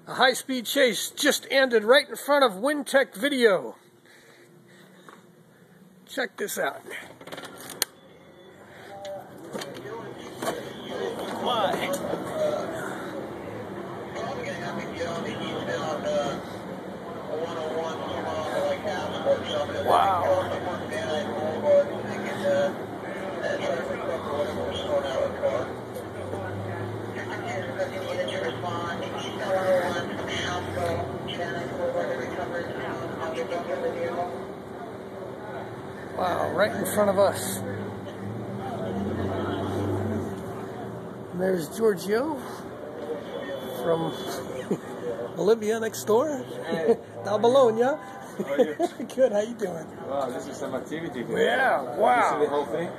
A high-speed chase just ended right in front of WinTech Video. Check this out. Why? Wow. Wow, right in front of us. And there's Giorgio from Olivia next door. Hey. Down below, yeah? How are you? Good, how you doing? Wow, this is some activity. Yeah, wow. This is the whole thing?